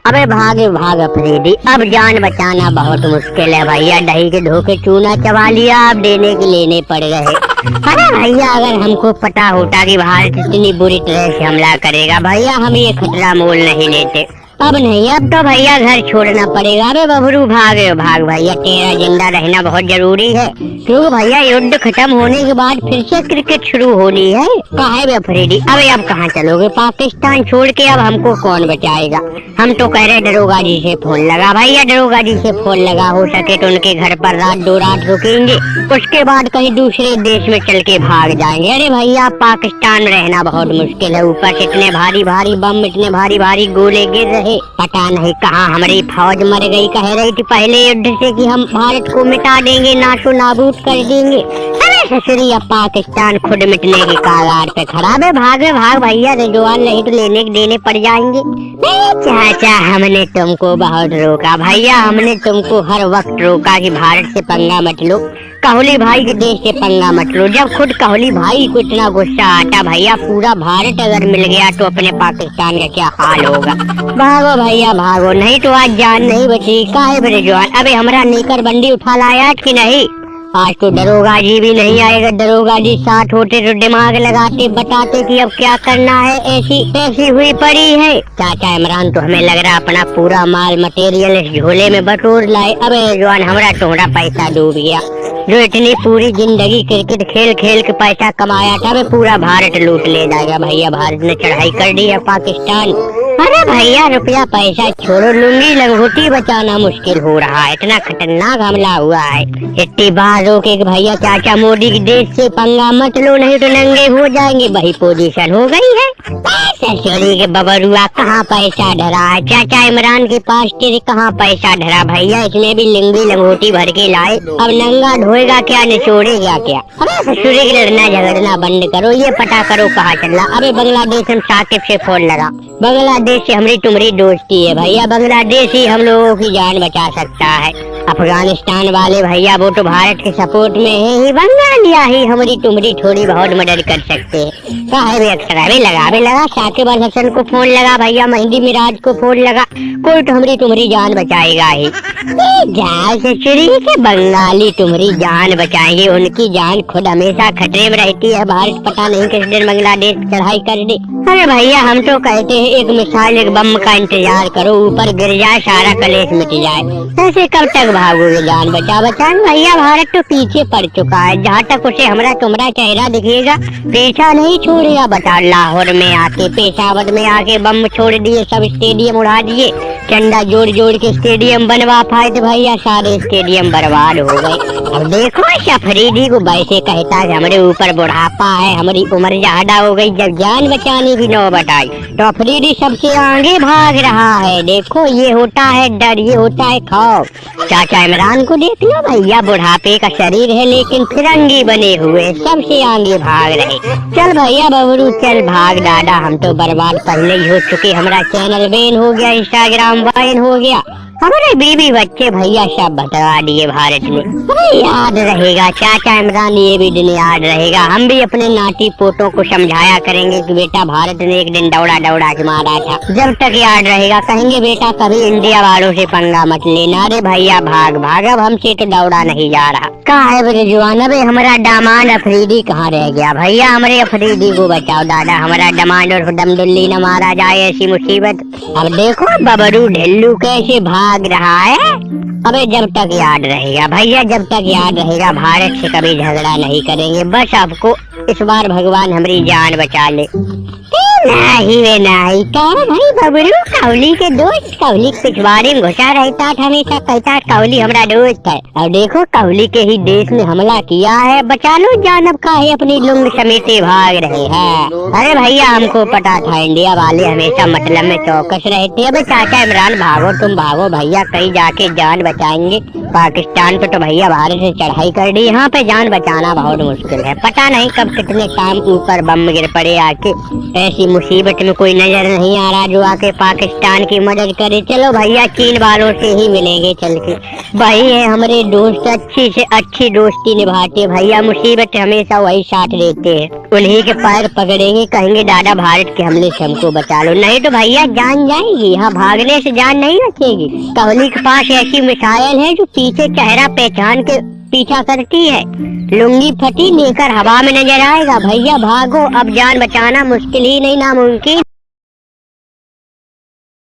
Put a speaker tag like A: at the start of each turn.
A: अबे भाग भाग अफरीदी, अब जान बचाना बहुत मुश्किल है भैया। दही के धोखे चूना चबा लिया, अब देने के लेने पड़ गए। अरे भैया अगर हमको पता होता कि भारत इतनी बुरी तरह से हमला करेगा भैया, हम ये खतरा मोल नहीं लेते। अब नहीं, अब तो भैया घर छोड़ना पड़ेगा। अबे बबरू भाग भाग भैया, तेरा जिंदा रहना बहुत जरूरी है, क्योंकि भैया युद्ध खत्म होने के बाद फिर से क्रिकेट शुरू होनी है। कहाँ है अफरीदी? अबे अब कहाँ चलोगे? पाकिस्तान छोड़ के अब हमको कौन बचाएगा? हम तो कह रहे दरोगा जी से फोन लगा भैया, दरोगा जी से फोन लगा, हो सके तो उनके घर पर रात दो रात रुकेंगे, उसके बाद कहीं दूसरे देश में चल के भाग जाएंगे। अरे भैया पाकिस्तान में रहना बहुत मुश्किल है, ऊपर से इतने भारी भारी बम, इतने भारी भारी गोले गिर रहे, पता नहीं कहाँ हमारी फौज मर गई। कह रही थी पहले युद्ध से कि हम भारत को मिटा देंगे, नाशो नाबूद कर देंगे। अरे ससुरी, अब पाकिस्तान खुद मिटने के कागार पे खड़ा है। भाग भैया, रिजवान नहीं तो लेने देने पड़ जाएंगे। चाचा हमने तुमको बहुत रोका भैया, हमने तुमको हर वक्त रोका कि भारत से पंगा मत लो, कोहली भाई के देश से पंगा मत लो। जब खुद कोहली भाई को इतना गुस्सा आता भैया, पूरा भारत अगर मिल गया तो अपने पाकिस्तान का क्या हाल होगा। भागो भैया भागो, नहीं तो आज जान नहीं बची। काहे बड़े जवान, अबे हमारा नेकर बंदी उठा लाया कि नहीं? आज तो दरोगा जी भी नहीं आएगा, दरोगा जी साथ होते तो दिमाग लगाते, बताते कि अब क्या करना है। ऐसी हुई पड़ी है। चाचा इमरान तो हमें लग रहा अपना पूरा माल मटेरियल इस झोले में बटोर लाए। अबे जवान, हमारा तुम्हारा पैसा डूब गया, जो इतनी पूरी जिंदगी क्रिकेट खेल खेल के पैसा कमाया था, वे पूरा भारत लूट ले जाएगा भैया। भारत ने चढ़ाई कर दी है पाकिस्तान। अरे भैया रुपया पैसा छोड़ो, लुंगी लंगोटी बचाना मुश्किल हो रहा है, इतना खतरनाक हमला हुआ है। इतनी बार रोके कि भैया चाचा मोदी के देश से पंगा मत लो, नहीं तो नंगे हो जाएंगे। वही पोजीशन हो गई है। ससुरी के बबरुआ, कहाँ पैसा धरा है? चाचा इमरान के पास तेरे कहाँ पैसा धरा भैया? इसमें भी लुंगी लंगोटी भर के लाए, अब नंगा ढोएगा क्या, निचोड़ेगा क्या? अरे ससुरी के लड़ना झगड़ना बंद करो, ये पता करो कहाँ चल रहा। अबे बांग्लादेश हम साकिब से फोन लगा, बांग्लादेश से हमारी तुम्हारी दोस्ती है भैया, बांग्लादेश ही हम लोगों की जान बचा सकता है। अफगानिस्तान वाले भैया वो तो भारत के सपोर्ट में है ही, बंगालिया ही हमारी तुम्हारी थोड़ी बहुत मदद कर सकते हैं। काहे भी अक्सर अभी लगा साकिब अल हसन को फोन लगा भैया, मेहंदी मिराज को फोन लगा, कोई तो हमारी तुम्हारी जान बचाएगा ही। के बंगाली तुम्हारी जान बचाएंगे, उनकी जान खुद हमेशा खतरे में रहती है। भारत पता नहीं किस दिन बांग्लादेश चढ़ाई कर दे। अरे भैया हम तो कहते हैं एक मिसाइल एक बम का इंतजार करो, ऊपर गिर जाए सारा कलेश मिट जाए। ऐसे कब तक भागोगे जान बचा भैया? भारत तो पीछे पड़ चुका है, जहाँ तक उसे हमारा तुम्हारा चेहरा दिखेगा पीछा नहीं छोड़ेगा। बता लाहौर में आके, पेशावर में आके बम छोड़ दिए, सब स्टेडियम उड़ा दिए, चंदा जोड़ जोड़ के स्टेडियम बनवा पाए थे भैया, सारे स्टेडियम बर्बाद हो गए। अब देखो अफरीदी को वैसे कहता है हमारे ऊपर बुढ़ापा है, हमारी उम्र ज्यादा हो गई, जब जान बचाने की नौबत आई तो अफरीदी सबसे आगे भाग रहा है। देखो ये होता है डर, ये होता है खौफ। चाचा इमरान को देख लो भैया, बुढ़ापे का शरीर है लेकिन फिरंगी बने हुए, सबसे आगे भाग रहे। चल भैया बबरू चल भाग दादा, हम तो बर्बाद पहले ही हो चुके, हमारा चैनल बैन हो गया, इंस्टाग्राम बैन हो गया, हमारे बीवी बच्चे भैया सब बता दिए भारत में। याद रहेगा चाचा इमरान, ये भी दिन याद रहेगा। हम भी अपने नाती पोतों को समझाया करेंगे कि बेटा भारत ने एक दिन दौड़ा दौड़ा के मारा था, जब तक याद रहेगा कहेंगे बेटा कभी इंडिया वालों से पंगा मत लेना। अरे भैया भाग भाग, अब हमसे तो दौड़ा नहीं जा रहा। कहाँ है मेरे जवान? अबे हमारा दामाद अफरीदी कहाँ रह गया भैया? हमारे अफरीदी को बचाओ दादा, हमारा दामाद और दमदुल्ली न मारा जाए ऐसी मुसीबत। अब देखो बबरू ढिल्लू कैसे भाग रहा है। अबे जब तक याद रहेगा भैया, जब तक याद रहेगा भारत से कभी झगड़ा नहीं करेंगे। बस आपको इस बार भगवान हमारी जान बचा ले। नहीं वे नहीं कह भाई बबरू कोहली के दोस्त, कोहली पिछवाड़े में घुसा रहता था, हमेशा कहता कोहली हमारा दोस्त है। अब देखो कोहली के ही देश में हमला किया है, बचा लो जान, अब काहे अपनी लुंग समेटे भाग रहे हैं। अरे भैया हमको पता था इंडिया वाले हमेशा मतलब में चौकस रहते। अब चाचा इमरान भागो, तुम भागो भैया, कहीं जाके जान बचाएंगे। पाकिस्तान पे तो भैया भारत ने चढ़ाई कर दी, यहाँ पे जान बचाना बहुत मुश्किल है। पता नहीं कब कितने टाइम ऊपर बम गिर पड़े आके। ऐसी मुसीबत में कोई नजर नहीं आ रहा जो आके पाकिस्तान की मदद करे। चलो भैया चीन वालों से ही मिलेंगे चल के। भाई है हमारे दोस्त, अच्छी से अच्छी दोस्ती निभाते भैया, मुसीबत हमेशा वही साथ देते हैं। उन्हीं के पैर पकड़ेंगे, कहेंगे दादा भारत के हमले से हमको बचा लो, नहीं तो भैया जान जाएगी। यहाँ भागने से जान नहीं बचेगी। कोहली के पास ऐसी मिसाइल है जो पीछे चेहरा पहचान के पीछा करती है, लुंगी फटी लेकर हवा में नजर आएगा। भैया भागो, अब जान बचाना मुश्किल ही नहीं नामुमकिन।